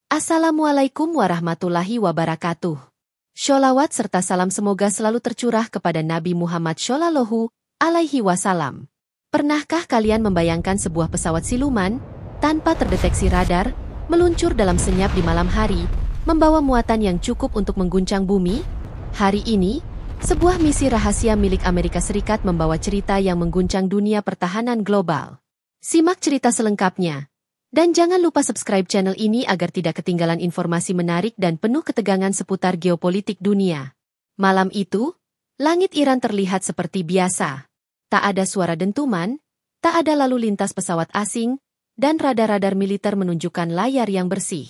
Assalamualaikum warahmatullahi wabarakatuh. Sholawat serta salam semoga selalu tercurah kepada Nabi Muhammad Shallallahu Alaihi Wasallam. Pernahkah kalian membayangkan sebuah pesawat siluman, tanpa terdeteksi radar, meluncur dalam senyap di malam hari, membawa muatan yang cukup untuk mengguncang bumi? Hari ini, sebuah misi rahasia milik Amerika Serikat membawa cerita yang mengguncang dunia pertahanan global. Simak cerita selengkapnya. Dan jangan lupa subscribe channel ini agar tidak ketinggalan informasi menarik dan penuh ketegangan seputar geopolitik dunia. Malam itu, langit Iran terlihat seperti biasa. Tak ada suara dentuman, tak ada lalu lintas pesawat asing, dan radar-radar militer menunjukkan layar yang bersih.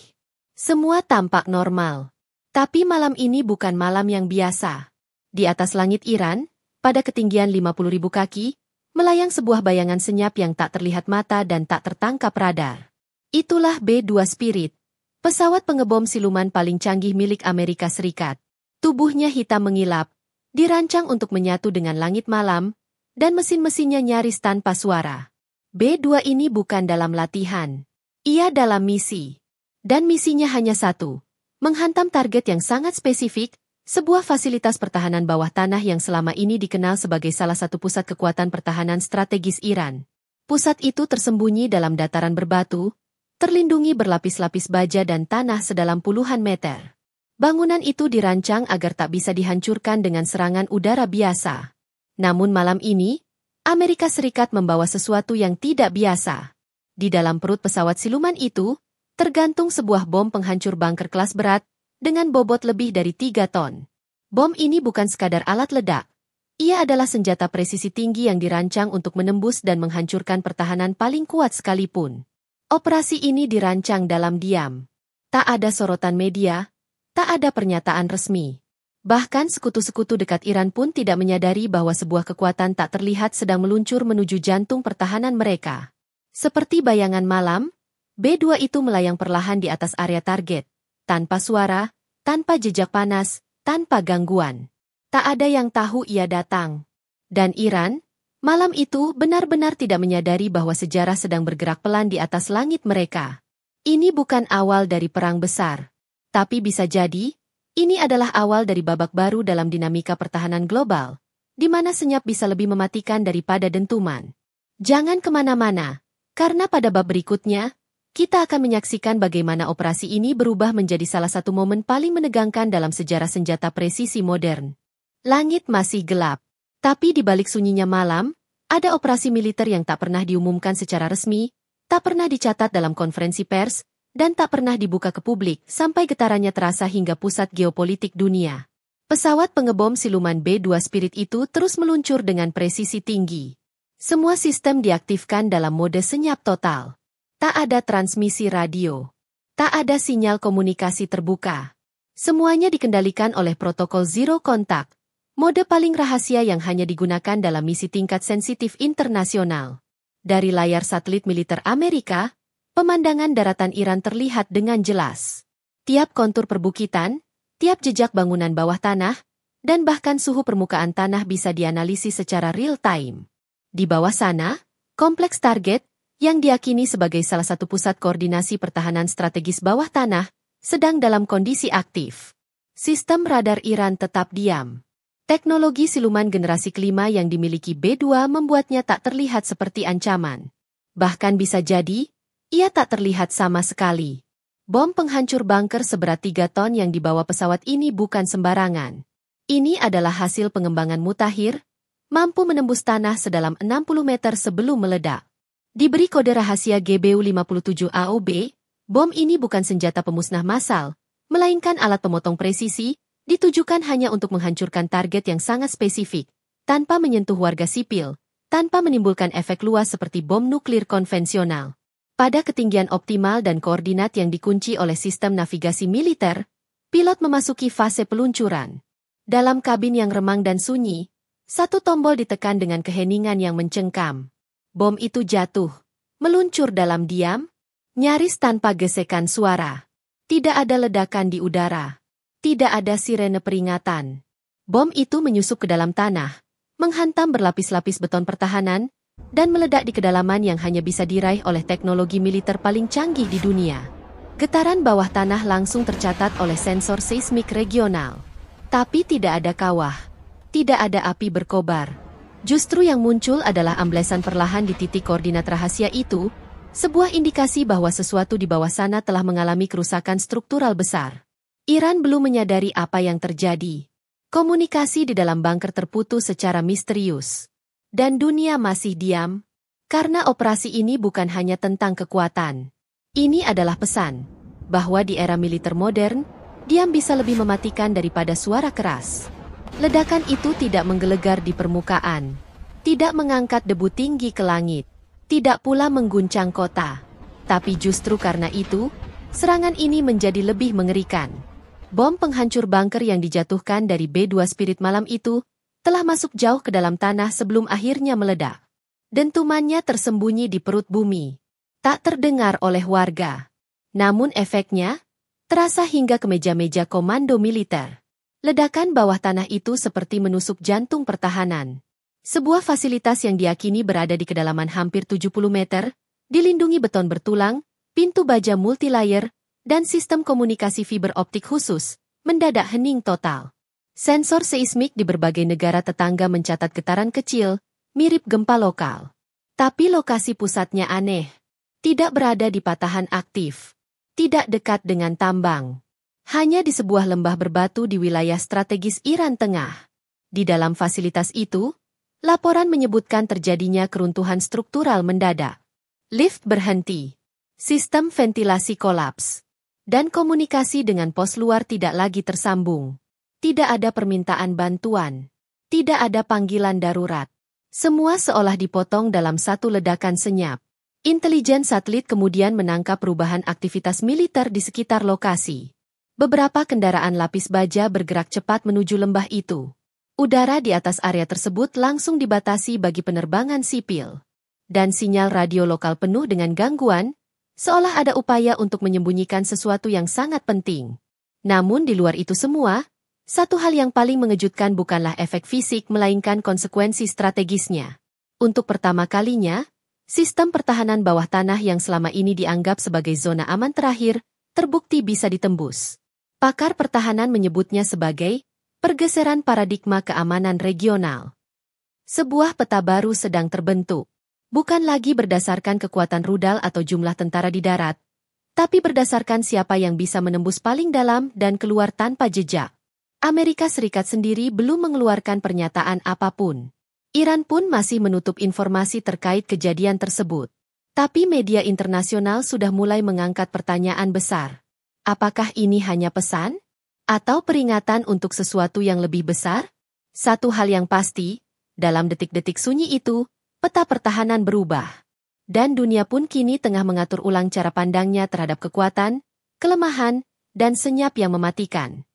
Semua tampak normal. Tapi malam ini bukan malam yang biasa. Di atas langit Iran, pada ketinggian 50.000 kaki, melayang sebuah bayangan senyap yang tak terlihat mata dan tak tertangkap radar. Itulah B-2 Spirit, pesawat pengebom siluman paling canggih milik Amerika Serikat. Tubuhnya hitam mengilap, dirancang untuk menyatu dengan langit malam, dan mesin-mesinnya nyaris tanpa suara. B-2 ini bukan dalam latihan. Ia dalam misi. Dan misinya hanya satu, menghantam target yang sangat spesifik, sebuah fasilitas pertahanan bawah tanah yang selama ini dikenal sebagai salah satu pusat kekuatan pertahanan strategis Iran. Pusat itu tersembunyi dalam dataran berbatu, terlindungi berlapis-lapis baja dan tanah sedalam puluhan meter. Bangunan itu dirancang agar tak bisa dihancurkan dengan serangan udara biasa. Namun malam ini, Amerika Serikat membawa sesuatu yang tidak biasa. Di dalam perut pesawat siluman itu, tergantung sebuah bom penghancur bunker kelas berat, dengan bobot lebih dari 3 ton. Bom ini bukan sekadar alat ledak. Ia adalah senjata presisi tinggi yang dirancang untuk menembus dan menghancurkan pertahanan paling kuat sekalipun. Operasi ini dirancang dalam diam. Tak ada sorotan media, tak ada pernyataan resmi. Bahkan sekutu-sekutu dekat Iran pun tidak menyadari bahwa sebuah kekuatan tak terlihat sedang meluncur menuju jantung pertahanan mereka. Seperti bayangan malam, B-2 itu melayang perlahan di atas area target, tanpa suara, tanpa jejak panas, tanpa gangguan. Tak ada yang tahu ia datang. Dan Iran, malam itu benar-benar tidak menyadari bahwa sejarah sedang bergerak pelan di atas langit mereka. Ini bukan awal dari perang besar. Tapi bisa jadi, ini adalah awal dari babak baru dalam dinamika pertahanan global, di mana senyap bisa lebih mematikan daripada dentuman. Jangan kemana-mana, karena pada bab berikutnya, kita akan menyaksikan bagaimana operasi ini berubah menjadi salah satu momen paling menegangkan dalam sejarah senjata presisi modern. Langit masih gelap. Tapi di balik sunyinya malam, ada operasi militer yang tak pernah diumumkan secara resmi, tak pernah dicatat dalam konferensi pers, dan tak pernah dibuka ke publik sampai getarannya terasa hingga pusat geopolitik dunia. Pesawat pengebom siluman B-2 Spirit itu terus meluncur dengan presisi tinggi. Semua sistem diaktifkan dalam mode senyap total. Tak ada transmisi radio. Tak ada sinyal komunikasi terbuka. Semuanya dikendalikan oleh protokol Zero Contact, mode paling rahasia yang hanya digunakan dalam misi tingkat sensitif internasional. Dari layar satelit militer Amerika, pemandangan daratan Iran terlihat dengan jelas. Tiap kontur perbukitan, tiap jejak bangunan bawah tanah, dan bahkan suhu permukaan tanah bisa dianalisis secara real-time. Di bawah sana, kompleks target, yang diyakini sebagai salah satu pusat koordinasi pertahanan strategis bawah tanah, sedang dalam kondisi aktif. Sistem radar Iran tetap diam. Teknologi siluman generasi kelima yang dimiliki B-2 membuatnya tak terlihat seperti ancaman. Bahkan bisa jadi, ia tak terlihat sama sekali. Bom penghancur bunker seberat 3 ton yang dibawa pesawat ini bukan sembarangan. Ini adalah hasil pengembangan mutakhir, mampu menembus tanah sedalam 60 meter sebelum meledak. Diberi kode rahasia GBU-57AOB, bom ini bukan senjata pemusnah massal, melainkan alat pemotong presisi, ditujukan hanya untuk menghancurkan target yang sangat spesifik, tanpa menyentuh warga sipil, tanpa menimbulkan efek luas seperti bom nuklir konvensional. Pada ketinggian optimal dan koordinat yang dikunci oleh sistem navigasi militer, pilot memasuki fase peluncuran. Dalam kabin yang remang dan sunyi, satu tombol ditekan dengan keheningan yang mencengkam. Bom itu jatuh, meluncur dalam diam, nyaris tanpa gesekan suara. Tidak ada ledakan di udara. Tidak ada sirene peringatan. Bom itu menyusup ke dalam tanah, menghantam berlapis-lapis beton pertahanan, dan meledak di kedalaman yang hanya bisa diraih oleh teknologi militer paling canggih di dunia. Getaran bawah tanah langsung tercatat oleh sensor seismik regional. Tapi tidak ada kawah. Tidak ada api berkobar. Justru yang muncul adalah amblesan perlahan di titik koordinat rahasia itu, sebuah indikasi bahwa sesuatu di bawah sana telah mengalami kerusakan struktural besar. Iran belum menyadari apa yang terjadi. Komunikasi di dalam bunker terputus secara misterius. Dan dunia masih diam, karena operasi ini bukan hanya tentang kekuatan. Ini adalah pesan, bahwa di era militer modern, diam bisa lebih mematikan daripada suara keras. Ledakan itu tidak menggelegar di permukaan, tidak mengangkat debu tinggi ke langit, tidak pula mengguncang kota. Tapi justru karena itu, serangan ini menjadi lebih mengerikan. Bom penghancur bunker yang dijatuhkan dari B-2 Spirit malam itu, telah masuk jauh ke dalam tanah sebelum akhirnya meledak. Dentumannya tersembunyi di perut bumi. Tak terdengar oleh warga. Namun efeknya, terasa hingga ke meja-meja komando militer. Ledakan bawah tanah itu seperti menusuk jantung pertahanan. Sebuah fasilitas yang diyakini berada di kedalaman hampir 70 meter, dilindungi beton bertulang, pintu baja multilayer, dan sistem komunikasi fiber optik khusus, mendadak hening total. Sensor seismik di berbagai negara tetangga mencatat getaran kecil, mirip gempa lokal. Tapi lokasi pusatnya aneh. Tidak berada di patahan aktif. Tidak dekat dengan tambang. Hanya di sebuah lembah berbatu di wilayah strategis Iran Tengah. Di dalam fasilitas itu, laporan menyebutkan terjadinya keruntuhan struktural mendadak. Lift berhenti. Sistem ventilasi kolaps. Dan komunikasi dengan pos luar tidak lagi tersambung. Tidak ada permintaan bantuan. Tidak ada panggilan darurat. Semua seolah dipotong dalam satu ledakan senyap. Intelijen satelit kemudian menangkap perubahan aktivitas militer di sekitar lokasi. Beberapa kendaraan lapis baja bergerak cepat menuju lembah itu. Udara di atas area tersebut langsung dibatasi bagi penerbangan sipil. Dan sinyal radio lokal penuh dengan gangguan, seolah ada upaya untuk menyembunyikan sesuatu yang sangat penting. Namun di luar itu semua, satu hal yang paling mengejutkan bukanlah efek fisik melainkan konsekuensi strategisnya. Untuk pertama kalinya, sistem pertahanan bawah tanah yang selama ini dianggap sebagai zona aman terakhir, terbukti bisa ditembus. Pakar pertahanan menyebutnya sebagai pergeseran paradigma keamanan regional. Sebuah peta baru sedang terbentuk. Bukan lagi berdasarkan kekuatan rudal atau jumlah tentara di darat, tapi berdasarkan siapa yang bisa menembus paling dalam dan keluar tanpa jejak. Amerika Serikat sendiri belum mengeluarkan pernyataan apapun. Iran pun masih menutup informasi terkait kejadian tersebut. Tapi media internasional sudah mulai mengangkat pertanyaan besar. Apakah ini hanya pesan? Atau peringatan untuk sesuatu yang lebih besar? Satu hal yang pasti, dalam detik-detik sunyi itu, peta pertahanan berubah. Dan dunia pun kini tengah mengatur ulang cara pandangnya terhadap kekuatan, kelemahan, dan senyap yang mematikan.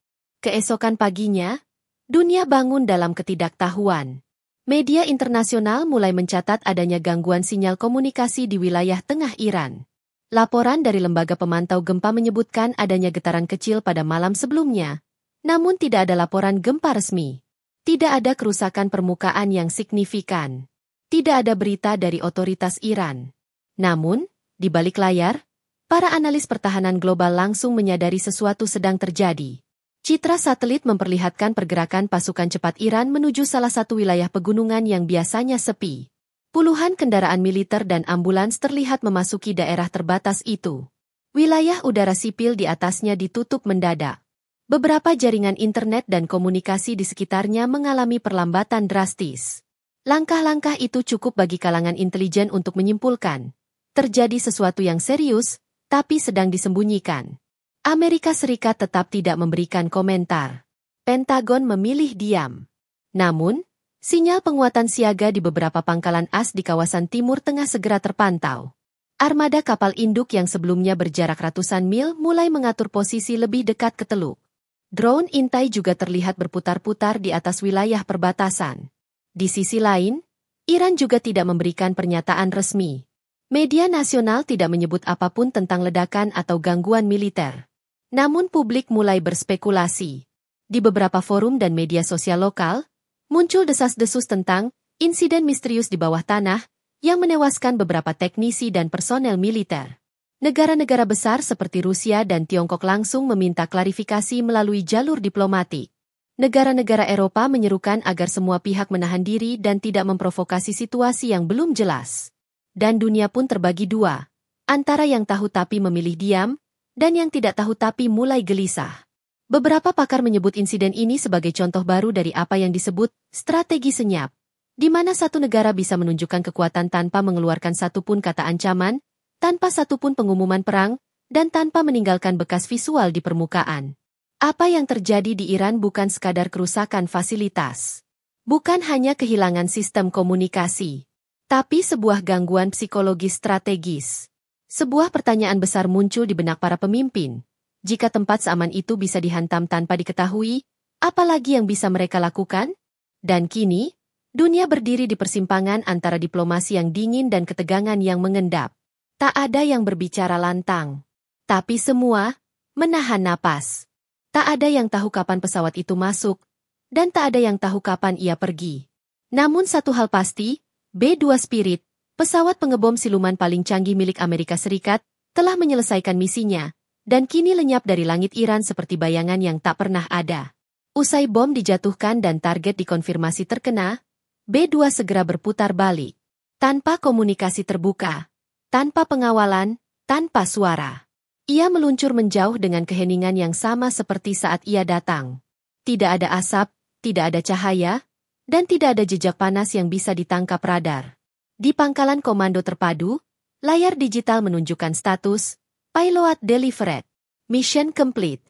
Keesokan paginya, dunia bangun dalam ketidaktahuan. Media internasional mulai mencatat adanya gangguan sinyal komunikasi di wilayah tengah Iran. Laporan dari lembaga pemantau gempa menyebutkan adanya getaran kecil pada malam sebelumnya, namun tidak ada laporan gempa resmi. Tidak ada kerusakan permukaan yang signifikan. Tidak ada berita dari otoritas Iran. Namun, di balik layar, para analis pertahanan global langsung menyadari sesuatu sedang terjadi. Citra satelit memperlihatkan pergerakan pasukan cepat Iran menuju salah satu wilayah pegunungan yang biasanya sepi. Puluhan kendaraan militer dan ambulans terlihat memasuki daerah terbatas itu. Wilayah udara sipil di atasnya ditutup mendadak. Beberapa jaringan internet dan komunikasi di sekitarnya mengalami perlambatan drastis. Langkah-langkah itu cukup bagi kalangan intelijen untuk menyimpulkan. Terjadi sesuatu yang serius, tapi sedang disembunyikan. Amerika Serikat tetap tidak memberikan komentar. Pentagon memilih diam. Namun, sinyal penguatan siaga di beberapa pangkalan as di kawasan Timur Tengah segera terpantau. Armada kapal induk yang sebelumnya berjarak ratusan mil mulai mengatur posisi lebih dekat ke teluk. Drone intai juga terlihat berputar-putar di atas wilayah perbatasan. Di sisi lain, Iran juga tidak memberikan pernyataan resmi. Media nasional tidak menyebut apapun tentang ledakan atau gangguan militer. Namun publik mulai berspekulasi. Di beberapa forum dan media sosial lokal, muncul desas-desus tentang insiden misterius di bawah tanah yang menewaskan beberapa teknisi dan personel militer. Negara-negara besar seperti Rusia dan Tiongkok langsung meminta klarifikasi melalui jalur diplomatik. Negara-negara Eropa menyerukan agar semua pihak menahan diri dan tidak memprovokasi situasi yang belum jelas. Dan dunia pun terbagi dua, antara yang tahu tapi memilih diam, dan yang tidak tahu tapi mulai gelisah. Beberapa pakar menyebut insiden ini sebagai contoh baru dari apa yang disebut strategi senyap, di mana satu negara bisa menunjukkan kekuatan tanpa mengeluarkan satupun kata ancaman, tanpa satupun pengumuman perang, dan tanpa meninggalkan bekas visual di permukaan. Apa yang terjadi di Iran bukan sekadar kerusakan fasilitas. Bukan hanya kehilangan sistem komunikasi, tapi sebuah gangguan psikologis strategis. Sebuah pertanyaan besar muncul di benak para pemimpin. Jika tempat seaman itu bisa dihantam tanpa diketahui, apalagi yang bisa mereka lakukan? Dan kini, dunia berdiri di persimpangan antara diplomasi yang dingin dan ketegangan yang mengendap. Tak ada yang berbicara lantang. Tapi semua menahan napas. Tak ada yang tahu kapan pesawat itu masuk, dan tak ada yang tahu kapan ia pergi. Namun satu hal pasti, B-2 Spirit, pesawat pengebom siluman paling canggih milik Amerika Serikat, telah menyelesaikan misinya, dan kini lenyap dari langit Iran seperti bayangan yang tak pernah ada. Usai bom dijatuhkan dan target dikonfirmasi terkena, B-2 segera berputar balik. Tanpa komunikasi terbuka, tanpa pengawalan, tanpa suara. Ia meluncur menjauh dengan keheningan yang sama seperti saat ia datang. Tidak ada asap, tidak ada cahaya, dan tidak ada jejak panas yang bisa ditangkap radar. Di pangkalan komando terpadu, layar digital menunjukkan status, Payload Delivered, Mission Complete.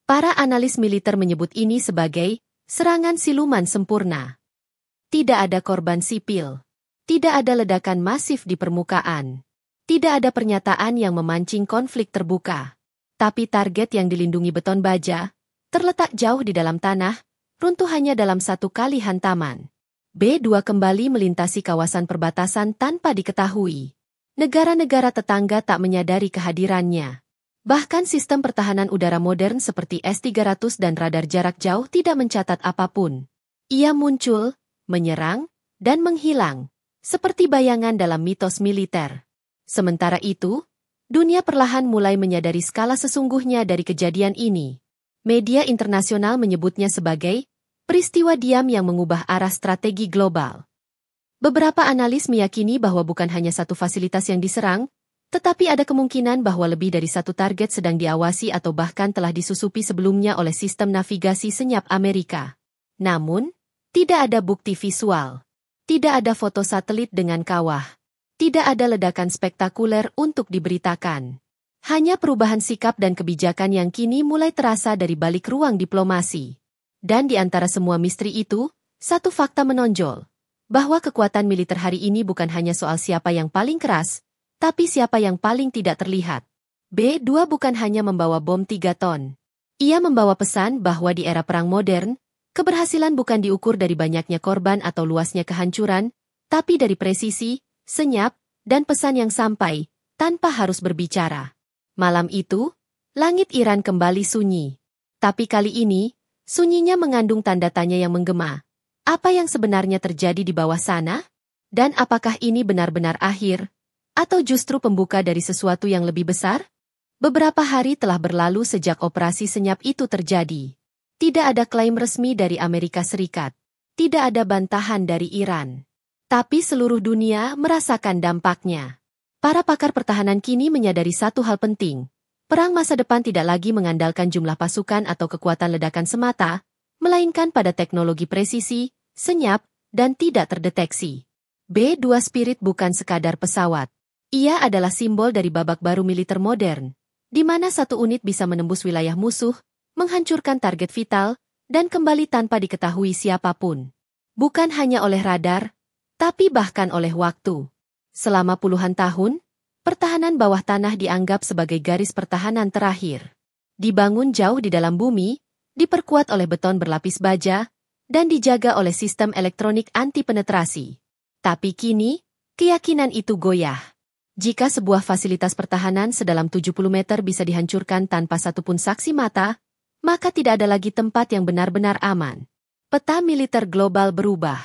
Para analis militer menyebut ini sebagai serangan siluman sempurna. Tidak ada korban sipil. Tidak ada ledakan masif di permukaan. Tidak ada pernyataan yang memancing konflik terbuka. Tapi target yang dilindungi beton baja, terletak jauh di dalam tanah, runtuh hanya dalam satu kali hantaman. B-2 kembali melintasi kawasan perbatasan tanpa diketahui. Negara-negara tetangga tak menyadari kehadirannya. Bahkan sistem pertahanan udara modern seperti S-300 dan radar jarak jauh tidak mencatat apapun. Ia muncul, menyerang, dan menghilang, seperti bayangan dalam mitos militer. Sementara itu, dunia perlahan mulai menyadari skala sesungguhnya dari kejadian ini. Media internasional menyebutnya sebagai peristiwa diam yang mengubah arah strategi global. Beberapa analis meyakini bahwa bukan hanya satu fasilitas yang diserang, tetapi ada kemungkinan bahwa lebih dari satu target sedang diawasi atau bahkan telah disusupi sebelumnya oleh sistem navigasi senyap Amerika. Namun, tidak ada bukti visual. Tidak ada foto satelit dengan kawah. Tidak ada ledakan spektakuler untuk diberitakan. Hanya perubahan sikap dan kebijakan yang kini mulai terasa dari balik ruang diplomasi. Dan di antara semua misteri itu, satu fakta menonjol. Bahwa kekuatan militer hari ini bukan hanya soal siapa yang paling keras, tapi siapa yang paling tidak terlihat. B-2 bukan hanya membawa bom 3 ton. Ia membawa pesan bahwa di era perang modern, keberhasilan bukan diukur dari banyaknya korban atau luasnya kehancuran, tapi dari presisi, senyap, dan pesan yang sampai, tanpa harus berbicara. Malam itu, langit Iran kembali sunyi. Tapi kali ini, sunyinya mengandung tanda tanya yang menggema. Apa yang sebenarnya terjadi di bawah sana? Dan apakah ini benar-benar akhir? Atau justru pembuka dari sesuatu yang lebih besar? Beberapa hari telah berlalu sejak operasi senyap itu terjadi. Tidak ada klaim resmi dari Amerika Serikat. Tidak ada bantahan dari Iran. Tapi seluruh dunia merasakan dampaknya. Para pakar pertahanan kini menyadari satu hal penting. Perang masa depan tidak lagi mengandalkan jumlah pasukan atau kekuatan ledakan semata, melainkan pada teknologi presisi, senyap, dan tidak terdeteksi. B-2 Spirit bukan sekadar pesawat. Ia adalah simbol dari babak baru militer modern, di mana satu unit bisa menembus wilayah musuh, menghancurkan target vital, dan kembali tanpa diketahui siapapun. Bukan hanya oleh radar, tapi bahkan oleh waktu. Selama puluhan tahun, pertahanan bawah tanah dianggap sebagai garis pertahanan terakhir. Dibangun jauh di dalam bumi, diperkuat oleh beton berlapis baja, dan dijaga oleh sistem elektronik anti-penetrasi. Tapi kini, keyakinan itu goyah. Jika sebuah fasilitas pertahanan sedalam 70 meter bisa dihancurkan tanpa satupun saksi mata, maka tidak ada lagi tempat yang benar-benar aman. Peta militer global berubah.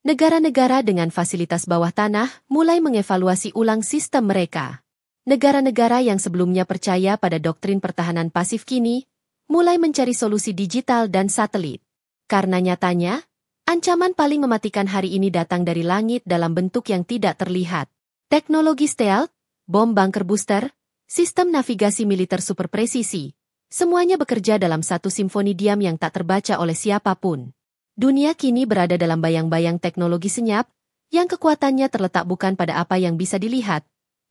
Negara-negara dengan fasilitas bawah tanah mulai mengevaluasi ulang sistem mereka. Negara-negara yang sebelumnya percaya pada doktrin pertahanan pasif kini mulai mencari solusi digital dan satelit. Karena nyatanya, ancaman paling mematikan hari ini datang dari langit dalam bentuk yang tidak terlihat. Teknologi stealth, bom bunker booster, sistem navigasi militer super presisi, semuanya bekerja dalam satu simfoni diam yang tak terbaca oleh siapapun. Dunia kini berada dalam bayang-bayang teknologi senyap, yang kekuatannya terletak bukan pada apa yang bisa dilihat,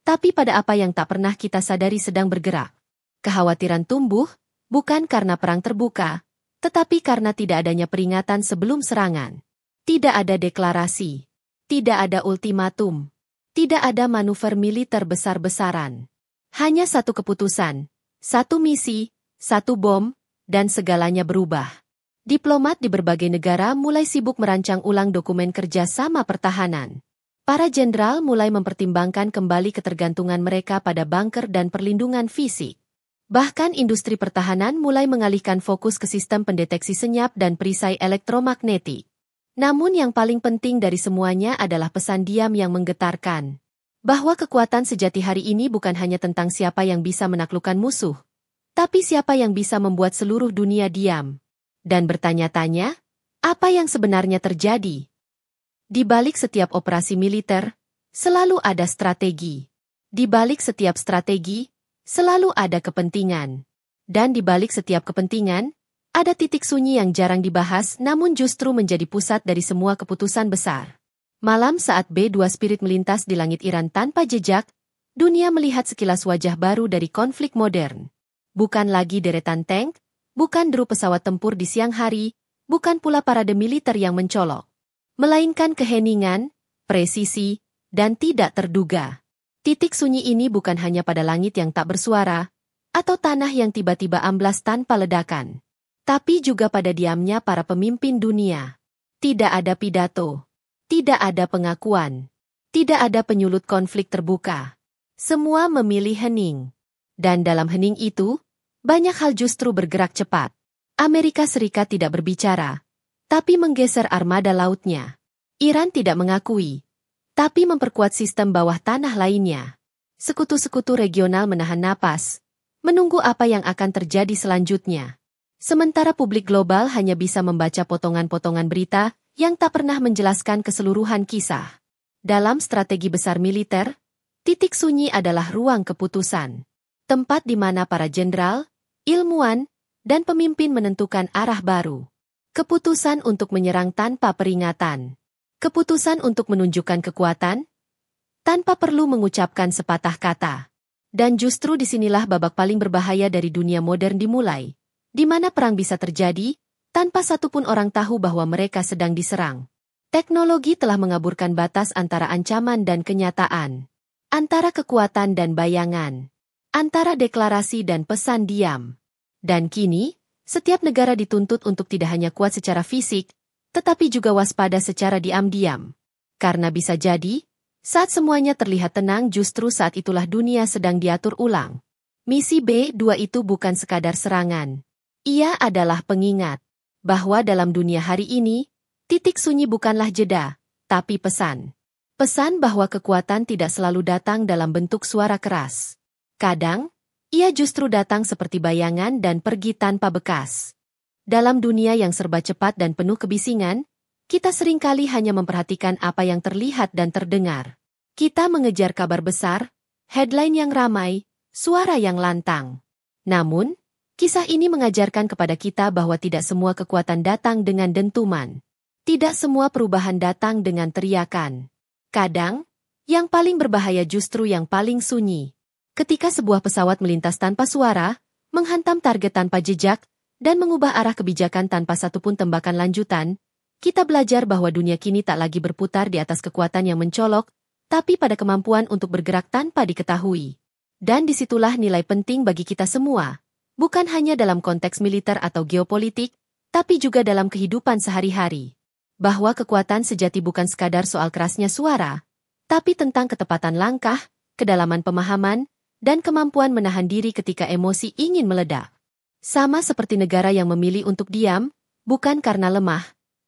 tapi pada apa yang tak pernah kita sadari sedang bergerak. Kekhawatiran tumbuh, bukan karena perang terbuka, tetapi karena tidak adanya peringatan sebelum serangan. Tidak ada deklarasi. Tidak ada ultimatum. Tidak ada manuver militer besar-besaran. Hanya satu keputusan, satu misi, satu bom, dan segalanya berubah. Diplomat di berbagai negara mulai sibuk merancang ulang dokumen kerjasama pertahanan. Para jenderal mulai mempertimbangkan kembali ketergantungan mereka pada bunker dan perlindungan fisik. Bahkan industri pertahanan mulai mengalihkan fokus ke sistem pendeteksi senyap dan perisai elektromagnetik. Namun yang paling penting dari semuanya adalah pesan diam yang menggetarkan. Bahwa kekuatan sejati hari ini bukan hanya tentang siapa yang bisa menaklukkan musuh, tapi siapa yang bisa membuat seluruh dunia diam dan bertanya-tanya, apa yang sebenarnya terjadi? Di balik setiap operasi militer, selalu ada strategi. Di balik setiap strategi, selalu ada kepentingan. Dan di balik setiap kepentingan, ada titik sunyi yang jarang dibahas namun justru menjadi pusat dari semua keputusan besar. Malam saat B-2 Spirit melintas di langit Iran tanpa jejak, dunia melihat sekilas wajah baru dari konflik modern. Bukan lagi deretan tank, bukan deru pesawat tempur di siang hari, bukan pula parade militer yang mencolok. Melainkan keheningan, presisi, dan tidak terduga. Titik sunyi ini bukan hanya pada langit yang tak bersuara, atau tanah yang tiba-tiba amblas tanpa ledakan, tapi juga pada diamnya para pemimpin dunia. Tidak ada pidato, tidak ada pengakuan, tidak ada penyulut konflik terbuka. Semua memilih hening. Dan dalam hening itu, banyak hal justru bergerak cepat. Amerika Serikat tidak berbicara, tapi menggeser armada lautnya. Iran tidak mengakui, tapi memperkuat sistem bawah tanah lainnya. Sekutu-sekutu regional menahan napas, menunggu apa yang akan terjadi selanjutnya. Sementara publik global hanya bisa membaca potongan-potongan berita yang tak pernah menjelaskan keseluruhan kisah. Dalam strategi besar militer, titik sunyi adalah ruang keputusan. Tempat di mana para jenderal, ilmuwan, dan pemimpin menentukan arah baru. Keputusan untuk menyerang tanpa peringatan. Keputusan untuk menunjukkan kekuatan, tanpa perlu mengucapkan sepatah kata. Dan justru disinilah babak paling berbahaya dari dunia modern dimulai, di mana perang bisa terjadi, tanpa satupun orang tahu bahwa mereka sedang diserang. Teknologi telah mengaburkan batas antara ancaman dan kenyataan, antara kekuatan dan bayangan, antara deklarasi dan pesan diam. Dan kini, setiap negara dituntut untuk tidak hanya kuat secara fisik, tetapi juga waspada secara diam-diam. Karena bisa jadi, saat semuanya terlihat tenang justru saat itulah dunia sedang diatur ulang. Misi B-2 itu bukan sekadar serangan. Ia adalah pengingat bahwa dalam dunia hari ini, titik sunyi bukanlah jeda, tapi pesan. Pesan bahwa kekuatan tidak selalu datang dalam bentuk suara keras. Kadang, ia justru datang seperti bayangan dan pergi tanpa bekas. Dalam dunia yang serba cepat dan penuh kebisingan, kita seringkali hanya memperhatikan apa yang terlihat dan terdengar. Kita mengejar kabar besar, headline yang ramai, suara yang lantang. Namun, kisah ini mengajarkan kepada kita bahwa tidak semua kekuatan datang dengan dentuman. Tidak semua perubahan datang dengan teriakan. Kadang, yang paling berbahaya justru yang paling sunyi. Ketika sebuah pesawat melintas tanpa suara, menghantam target tanpa jejak, dan mengubah arah kebijakan tanpa satupun tembakan lanjutan, kita belajar bahwa dunia kini tak lagi berputar di atas kekuatan yang mencolok, tapi pada kemampuan untuk bergerak tanpa diketahui. Dan disitulah nilai penting bagi kita semua, bukan hanya dalam konteks militer atau geopolitik, tapi juga dalam kehidupan sehari-hari. Bahwa kekuatan sejati bukan sekadar soal kerasnya suara, tapi tentang ketepatan langkah, kedalaman pemahaman, dan kemampuan menahan diri ketika emosi ingin meledak. Sama seperti negara yang memilih untuk diam, bukan karena lemah,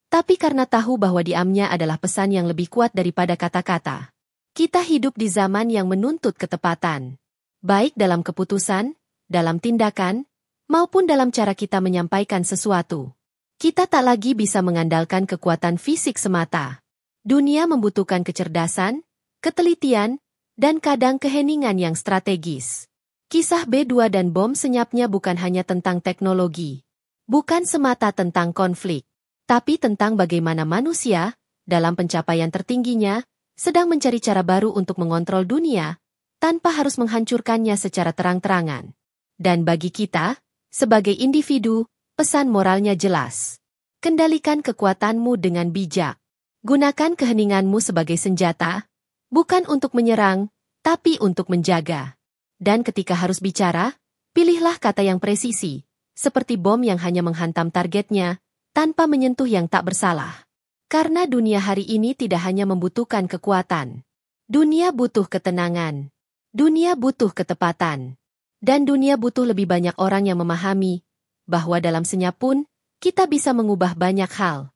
tapi karena tahu bahwa diamnya adalah pesan yang lebih kuat daripada kata-kata. Kita hidup di zaman yang menuntut ketepatan. baik dalam keputusan, dalam tindakan, maupun dalam cara kita menyampaikan sesuatu. Kita tak lagi bisa mengandalkan kekuatan fisik semata. Dunia membutuhkan kecerdasan, ketelitian, dan kadang keheningan yang strategis. Kisah B2 dan bom senyapnya bukan hanya tentang teknologi. Bukan semata tentang konflik. Tapi tentang bagaimana manusia, dalam pencapaian tertingginya, sedang mencari cara baru untuk mengontrol dunia, tanpa harus menghancurkannya secara terang-terangan. Dan bagi kita, sebagai individu, pesan moralnya jelas. Kendalikan kekuatanmu dengan bijak. Gunakan keheninganmu sebagai senjata, bukan untuk menyerang, tapi untuk menjaga. Dan ketika harus bicara, pilihlah kata yang presisi, seperti bom yang hanya menghantam targetnya, tanpa menyentuh yang tak bersalah. Karena dunia hari ini tidak hanya membutuhkan kekuatan. Dunia butuh ketenangan. Dunia butuh ketepatan. Dan dunia butuh lebih banyak orang yang memahami bahwa dalam senyap pun, kita bisa mengubah banyak hal.